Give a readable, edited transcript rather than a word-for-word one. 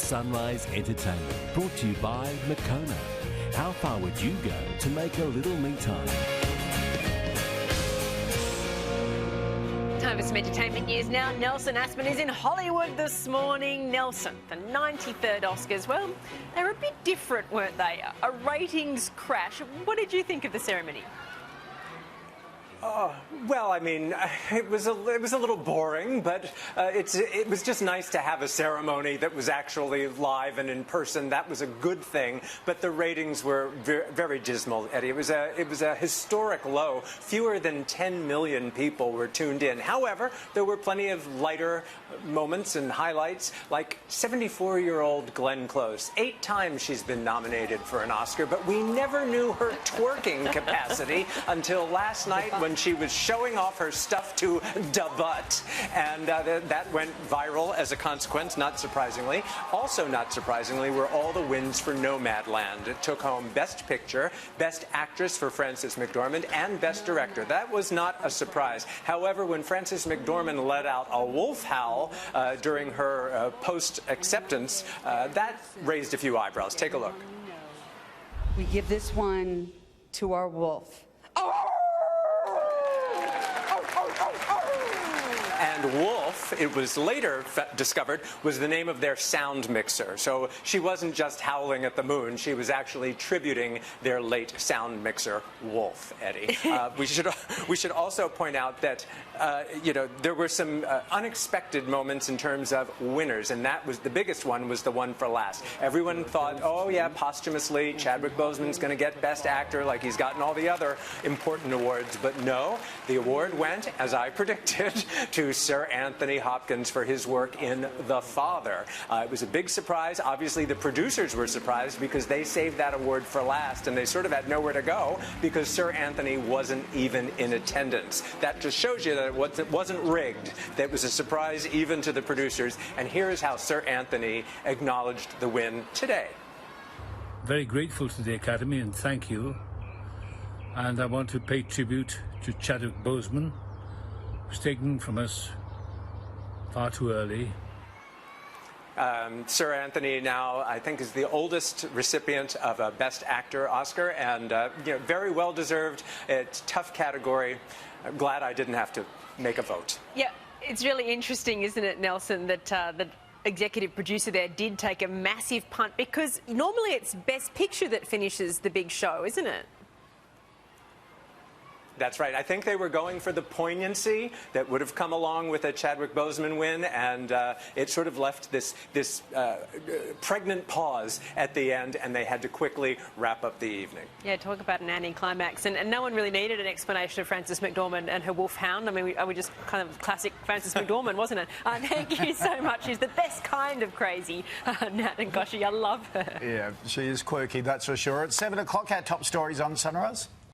Sunrise Entertainment, brought to you by Makona. How far would you go to make a little me time? Time for some entertainment news now. Nelson Aspen is in Hollywood this morning. Nelson, the 93rd Oscars. Well, they were a bit different, weren't they? A ratings crash. What did you think of the ceremony? Well, I mean, it was a little boring, but it was just nice to have a ceremony that was actually live and in person. That was a good thing. But the ratings were very dismal, Eddie. It was a historic low. Fewer than 10 million people were tuned in. However, there were plenty of lighter moments and highlights, like 74-year-old Glenn Close. 8 times she's been nominated for an Oscar, but we never knew her twerking capacity until last night when she was showing off her stuff to da butt, and that went viral as a consequence, not surprisingly. Also not surprisingly were all the wins for Nomadland. It took home Best Picture, Best Actress for Frances McDormand, and Best Director. That was not a surprise. However, when Frances McDormand let out a wolf howl during her post-acceptance, that raised a few eyebrows. Take a look. We give this one to our wolf. And wolf, it was later discovered, was the name of their sound mixer. So she wasn't just howling at the moon. She was actually tributing their late sound mixer, Wolf, Eddie. We should also point out that, there were some unexpected moments in terms of winners. And that was the biggest one, was the one for last. Everyone thought, oh, yeah, posthumously, Chadwick Boseman's going to get Best Actor like he's gotten all the other important awards. But no, the award went, as I predicted, to Sir Anthony Hopkins for his work in The Father. It was a big surprise. Obviously, the producers were surprised because they saved that award for last, and they sort of had nowhere to go because Sir Anthony wasn't even in attendance. That just shows you that it wasn't rigged. That was a surprise even to the producers. And here's how Sir Anthony acknowledged the win today. Very grateful to the Academy, and thank you. And I want to pay tribute to Chadwick Boseman, was taken from us far too early. Sir Anthony now, I think, is the oldest recipient of a Best Actor Oscar, and very well deserved. It's a tough category. I'm glad I didn't have to make a vote. Yeah, it's really interesting, isn't it, Nelson, that the executive producer there did take a massive punt, because normally it's Best Picture that finishes the big show, isn't it? That's right. I think they were going for the poignancy that would have come along with a Chadwick Boseman win, and it sort of left this pregnant pause at the end, and they had to quickly wrap up the evening. Yeah, talk about an anticlimax, and no one really needed an explanation of Frances McDormand and her wolf hound. I mean, we just kind of classic Frances McDormand, wasn't it? Thank you so much. She's the best kind of crazy, Nat and Goshi. I love her. Yeah, she is quirky, that's for sure. At 7 o'clock, our top stories on Sunrise.